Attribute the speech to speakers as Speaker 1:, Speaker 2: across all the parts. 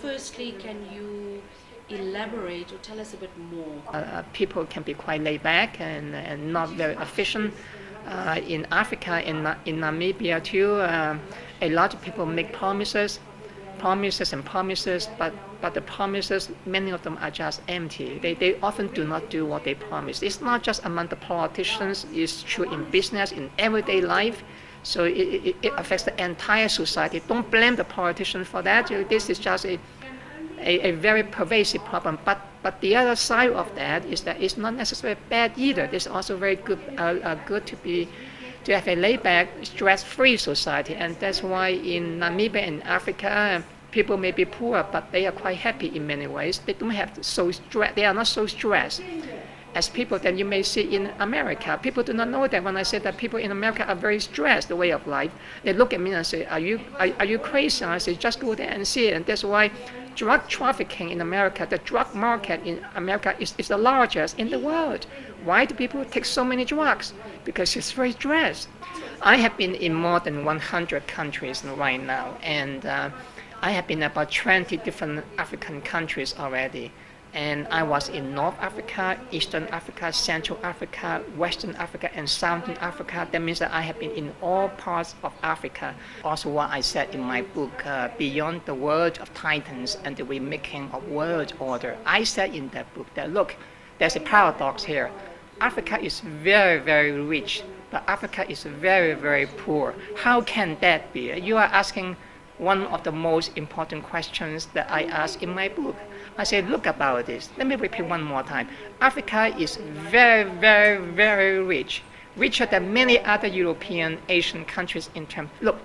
Speaker 1: Firstly, can you elaborate or tell us a bit more?
Speaker 2: People can be quite laid back and not very efficient. In Africa, in Namibia too, a lot of people make promises and promises, but the promises, many of them are just empty. They often do not do what they promise. It's not just among the politicians, it's true in business, in everyday life. So it affects the entire society. Don't blame the politicians for that. This is just a very pervasive problem. But the other side of that is that it's not necessarily bad either. It's also very good to have a laid-back, stress-free society, and that's why in Namibia and Africa, people may be poor, but they are quite happy in many ways. They don't have so stress. They are not so stressed as people that you may see in America. People do not know that when I say that people in America are very stressed, the way of life. They look at me and say, are you crazy? And I say, just go there and see it. And that's why drug trafficking in America, the drug market in America is the largest in the world. Why do people take so many drugs? Because it's very stressed. I have been in more than 100 countries right now, and I have been about 20 different African countries already. And I was in North Africa, Eastern Africa, Central Africa, Western Africa, and Southern Africa. That means that I have been in all parts of Africa. Also what I said in my book, Beyond the World of Titans and the Remaking of World Order. I said in that book that, look, there's a paradox here. Africa is very, very rich, but Africa is very, very poor. How can that be? You are asking one of the most important questions that I ask in my book. I say, look about this. Let me repeat one more time. Africa is very, very, very rich, richer than many other European, Asian countries in terms. Look,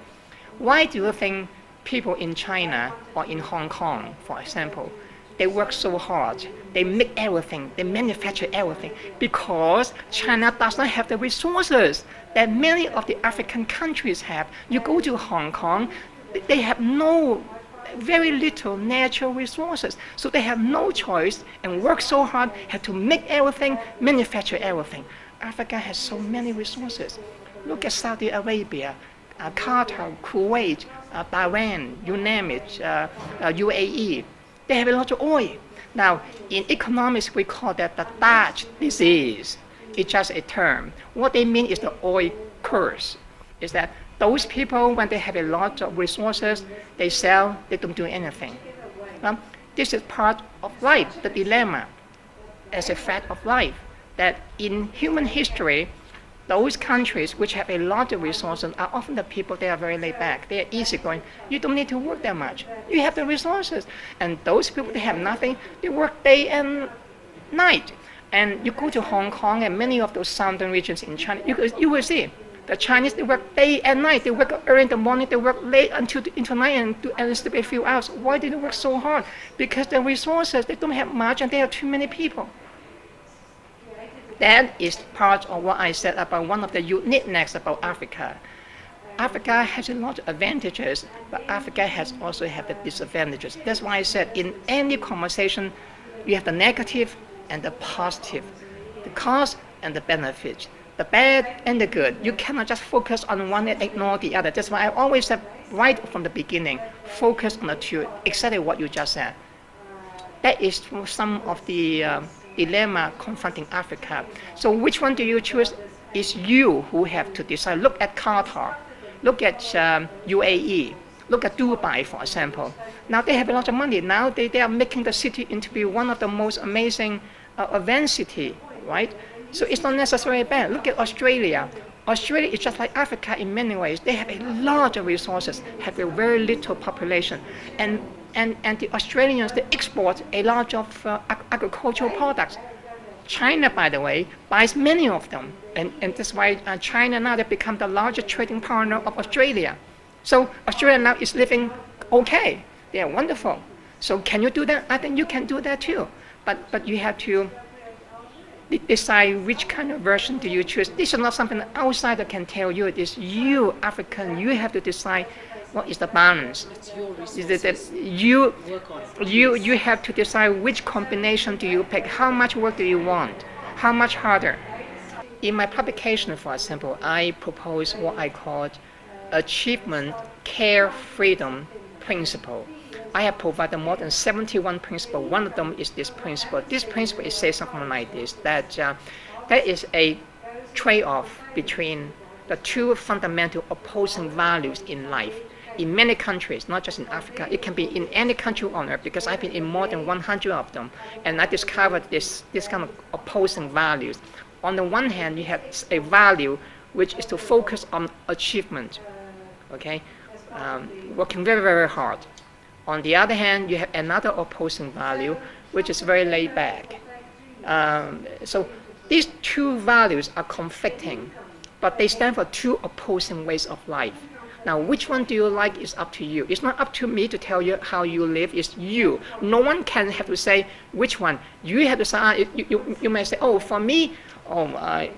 Speaker 2: why do you think people in China or in Hong Kong, for example, they work so hard, they make everything, they manufacture everything, because China does not have the resources that many of the African countries have. You go to Hong Kong, they have very little natural resources. So they have no choice and work so hard, have to make everything, manufacture everything. Africa has so many resources. Look at Saudi Arabia, Qatar, Kuwait, Bahrain, you name it, UAE. They have a lot of oil. Now, in economics, we call that the Dutch disease. It's just a term. What they mean is the oil curse. Is that those people, when they have a lot of resources, they sell, they don't do anything. This is part of life, the dilemma as a fact of life, that in human history, those countries which have a lot of resources are often the people that are very laid back. They are easygoing. You don't need to work that much. You have the resources. And those people, they have nothing. They work day and night. And you go to Hong Kong and many of those southern regions in China, you will see the Chinese, they work day and night. They work early in the morning, they work late into night and sleep a few hours. Why do they work so hard? Because the resources, they don't have much and there are too many people. That is part of what I said about one of the uniqueness about Africa. Africa has a lot of advantages, but Africa has also have the disadvantages. That's why I said in any conversation, you have the negative and the positive, the cost and the benefit, the bad and the good. You cannot just focus on one and ignore the other. That's why I always said right from the beginning, focus on the two, exactly what you just said. That is some of the dilemma confronting Africa. So which one do you choose? It's you who have to decide. Look at Qatar, look at UAE, look at Dubai, for example. Now they have a lot of money. Now they are making the city into be one of the most amazing advanced city, right? So it's not necessarily bad. Look at Australia. Australia is just like Africa in many ways. They have a lot of resources, have a very little population. And the Australians, they export a lot of agricultural products. China, by the way, buys many of them. And that's why China now they become the largest trading partner of Australia. So Australia now is living okay. They are wonderful. So can you do that? I think you can do that too. But you have to decide which kind of version do you choose. This is not something an outsider can tell you. It is you, African, you have to decide what is the balance.
Speaker 1: It's your resources.
Speaker 2: You have to decide which combination do you pick. How much work do you want? How much harder? In my publication, for example, I propose what I call achievement care freedom principle. I have provided more than 71 principles. One of them is this principle. This principle is says something like this, that there is a trade-off between the two fundamental opposing values in life. In many countries, not just in Africa, it can be in any country on earth, because I've been in more than 100 of them, and I discovered this kind of opposing values. On the one hand, you have a value which is to focus on achievement, okay, working very, very hard. On the other hand, you have another opposing value, which is very laid back. So these two values are conflicting, but they stand for two opposing ways of life. Now, which one do you like is up to you. It's not up to me to tell you how you live. It's you. No one can have to say which one. You have to say. You may say, oh, for me, I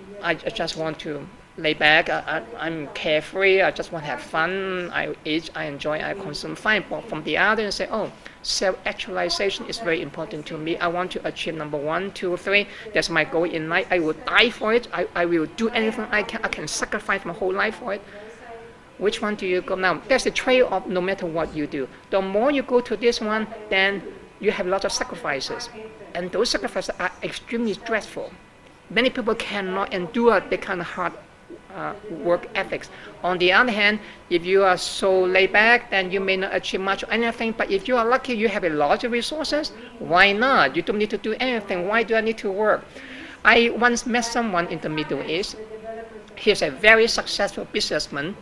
Speaker 2: just want to lay back. I'm carefree. I just want to have fun. I eat. I enjoy. I consume. Fine. But from the other, and say, oh, self-actualization is very important to me. I want to achieve number 1, 2, 3. That's my goal in life. I will die for it. I will do anything I can. I can sacrifice my whole life for it. Which one do you go now? There's a trade-off no matter what you do. The more you go to this one, then you have lots of sacrifices. And those sacrifices are extremely stressful. Many people cannot endure the kind of hard work ethics. On the other hand, if you are so laid back, then you may not achieve much of anything. But if you are lucky, you have a lot of resources, why not? You don't need to do anything. Why do I need to work? I once met someone in the Middle East. He's a very successful businessman.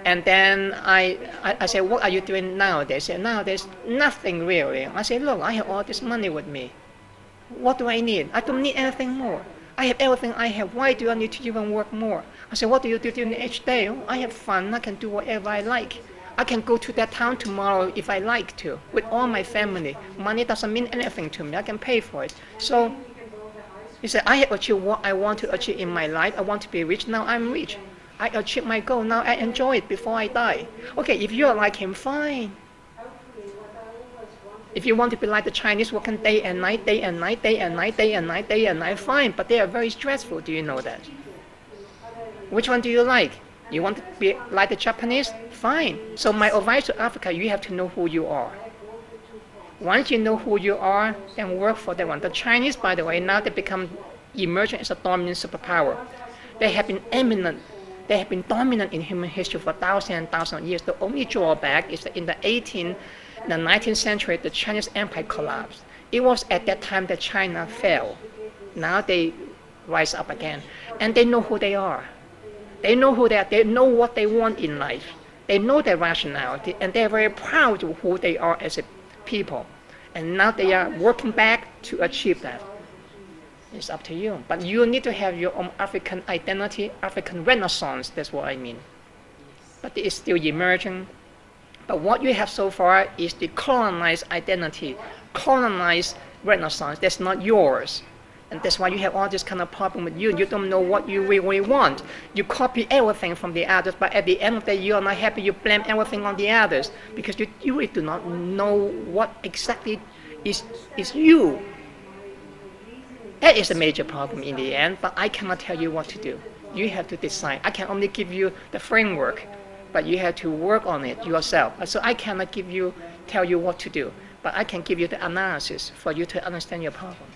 Speaker 2: And then I said, what are you doing now? They said, now there's nothing really. I said, look, I have all this money with me. What do I need? I don't need anything more. I have everything I have. Why do I need to even work more? I said, what do you do during each day? Oh, I have fun. I can do whatever I like. I can go to that town tomorrow if I like to, with all my family. Money doesn't mean anything to me. I can pay for it. So he said, I have achieved what I want to achieve in my life. I want to be rich. Now I'm rich. I achieved my goal. Now I enjoy it before I die. Okay, if you are like him, fine. If you want to be like the Chinese, working day and night, day and night, day and night, day and night, day and night, fine. But they are very stressful. Do you know that? Which one do you like? You want to be like the Japanese? Fine. So my advice to Africa, you have to know who you are. Once you know who you are, then work for that one. The Chinese, by the way, now they become emerging as a dominant superpower. They have been eminent. They have been dominant in human history for thousands and thousands of years. The only drawback is that in the 19th century, the Chinese Empire collapsed. It was at that time that China fell. Now they rise up again. And they know who they are. They know who they are. They know what they want in life. They know their rationality, and they're very proud of who they are as a people. And now they are working back to achieve that. It's up to you. But you need to have your own African identity, African renaissance. That's what I mean. But it's still emerging. But what you have so far is the colonized identity, colonized renaissance. That's not yours. And that's why you have all this kind of problem with you. You don't know what you really want. You copy everything from the others, but at the end of the day, you are not happy. You blame everything on the others because you really do not know what exactly is you. That is a major problem in the end, but I cannot tell you what to do. You have to decide. I can only give you the framework, but you have to work on it yourself. So I cannot tell you what to do, but I can give you the analysis for you to understand your problem.